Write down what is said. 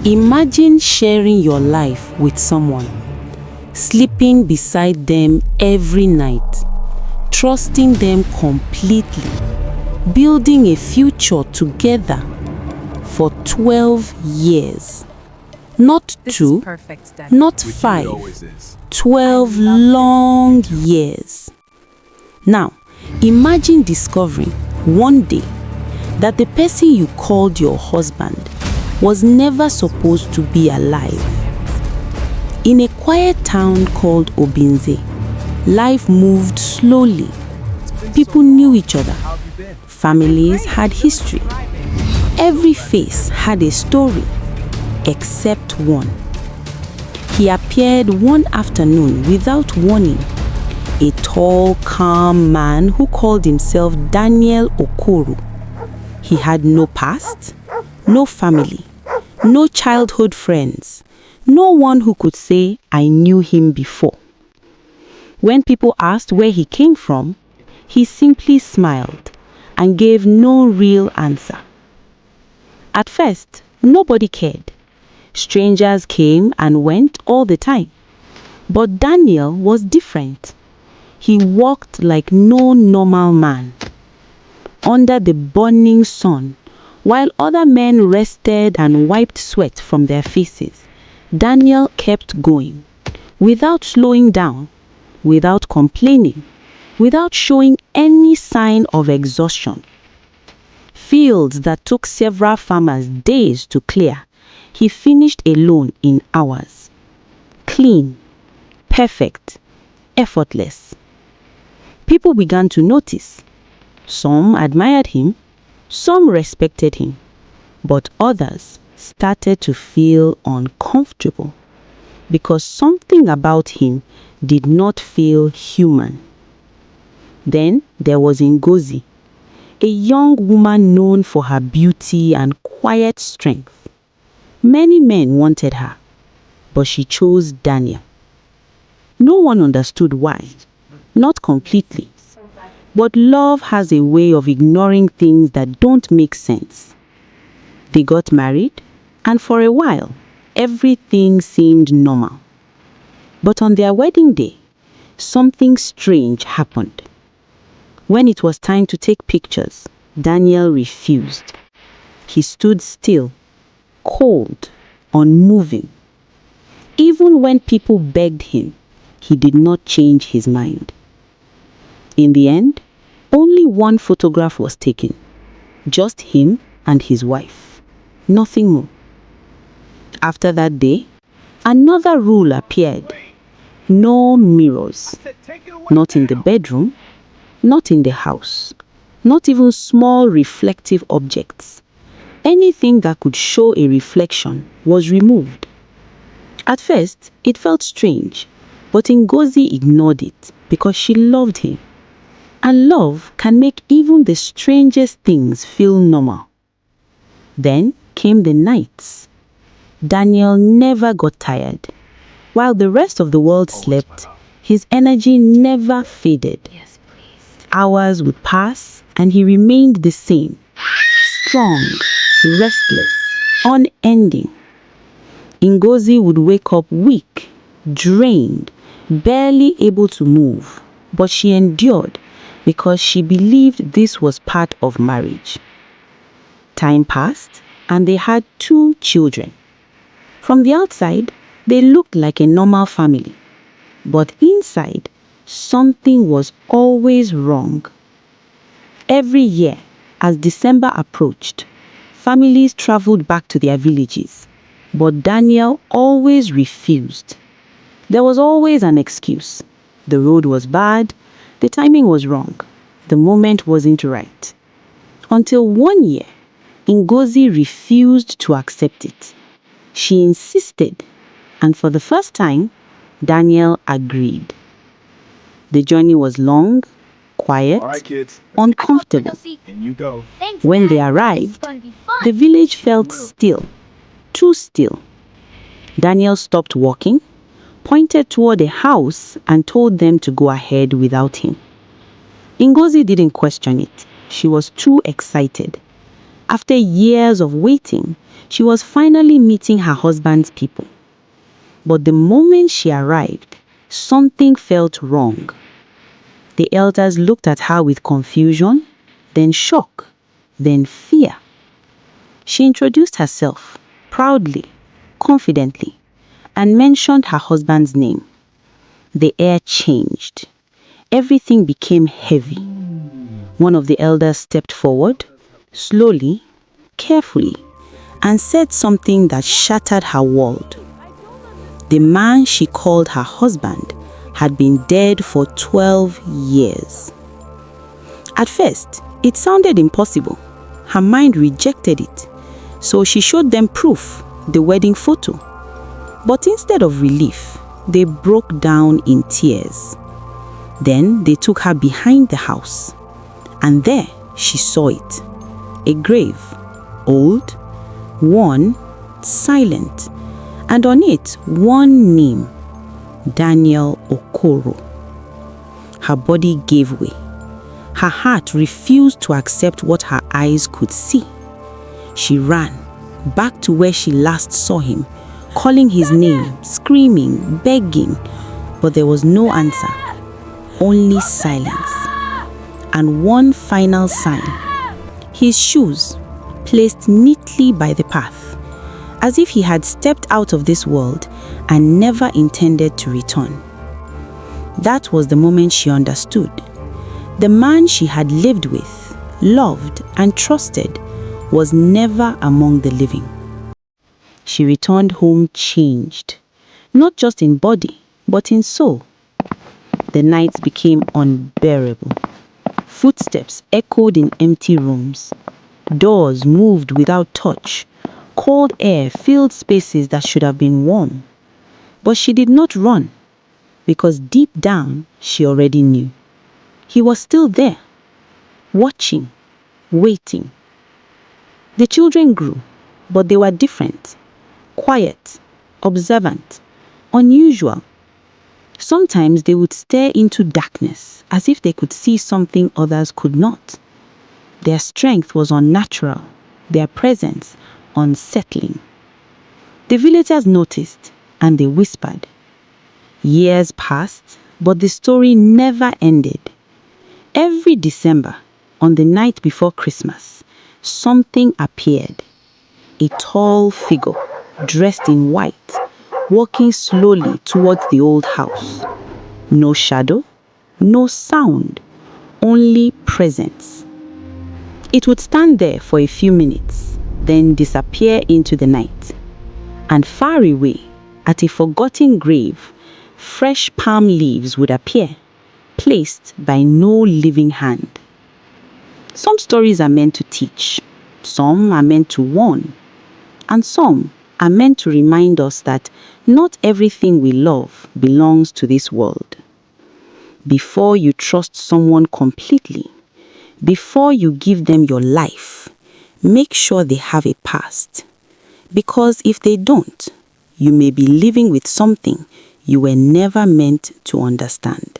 Imagine sharing your life with someone, sleeping beside them every night, trusting them completely, building a future together for 12 years. Not two, not five, 12 long years. Now, imagine discovering one day that the person you called your husband was never supposed to be alive. In a quiet town called Obinze, life moved slowly. People knew each other. Families had history. Every face had a story, except one. He appeared one afternoon without warning. A tall, calm man who called himself Daniel Okoro. He had no past, no family, no childhood friends, no one who could say, "I knew him before." When people asked where he came from, he simply smiled and gave no real answer. At first, nobody cared. Strangers came and went all the time. But Daniel was different. He walked like no normal man. Under the burning sun, while other men rested and wiped sweat from their faces, Daniel kept going, without slowing down, without complaining, without showing any sign of exhaustion. Fields that took several farmers days to clear, he finished alone in hours. Clean, perfect, effortless. People began to notice. Some admired him, some respected him, but others started to feel uncomfortable because something about him did not feel human. Then there was Ngozi, a young woman known for her beauty and quiet strength. Many men wanted her, but she chose Daniel. No one understood why, not completely. But love has a way of ignoring things that don't make sense. They got married, and for a while, everything seemed normal. But on their wedding day, something strange happened. When it was time to take pictures, Daniel refused. He stood still, cold, unmoving. Even when people begged him, he did not change his mind. In the end, only one photograph was taken. Just him and his wife. Nothing more. After that day, another rule appeared. No mirrors. Not in the bedroom, not in the house, not even small reflective objects. Anything that could show a reflection was removed. At first, it felt strange, but Ngozi ignored it because she loved him. And love can make even the strangest things feel normal. Then came the nights. Daniel never got tired. While the rest of the world slept, his energy never faded. Hours would pass and he remained the same. Strong, restless, unending. Ngozi would wake up weak, drained, barely able to move, but she endured because she believed this was part of marriage. Time passed and they had 2 children. From the outside, they looked like a normal family, but inside, something was always wrong. Every year, as December approached, families traveled back to their villages, but Daniel always refused. There was always an excuse. The road was bad, the timing was wrong, the moment wasn't right. Until one year, Ngozi refused to accept it. She insisted, and for the first time, Daniel agreed. The journey was long, quiet, uncomfortable. When they arrived, the village felt still, too still. Daniel stopped walking, pointed toward a house, and told them to go ahead without him. Ngozi didn't question it. She was too excited. After years of waiting, She was finally meeting her husband's people. But the moment she arrived, something felt wrong. The elders looked at her with confusion, then shock, then fear. She introduced herself, proudly, confidently, and mentioned her husband's name. The air changed. Everything became heavy. One of the elders stepped forward, slowly, carefully, and said something that shattered her world. The man she called her husband had been dead for 12 years. At first, it sounded impossible. Her mind rejected it. So she showed them proof, the wedding photo. But instead of relief, they broke down in tears. Then they took her behind the house. And there she saw it. A grave, old, worn, silent, and on it one name, Daniel Okoro. Her body gave way. Her heart refused to accept what her eyes could see. She ran back to where she last saw him, calling his name, screaming, begging, but there was no answer, only silence. And one final sign, his shoes placed neatly by the path, as if he had stepped out of this world and never intended to return. That was the moment she understood. The man she had lived with, loved, and trusted was never among the living. She returned home changed, not just in body, but in soul. The nights became unbearable. Footsteps echoed in empty rooms. Doors moved without touch. Cold air filled spaces that should have been warm. But she did not run, because deep down she already knew. He was still there, watching, waiting. The children grew, but they were different. Quiet, observant, unusual. Sometimes they would stare into darkness as if they could see something others could not. Their strength was unnatural, their presence unsettling. The villagers noticed and they whispered. Years passed, but the story never ended. Every December, on the night before Christmas, something appeared. A tall figure, dressed in white, walking slowly towards the old house. No shadow, no sound, only presence. It would stand there for a few minutes, then disappear into the night. And far away, at a forgotten grave, fresh palm leaves would appear, placed by no living hand. Some stories are meant to teach, some are meant to warn, and some are meant to remind us that not everything we love belongs to this world. Before you trust someone completely, before you give them your life, make sure they have a past. Because if they don't, you may be living with something you were never meant to understand.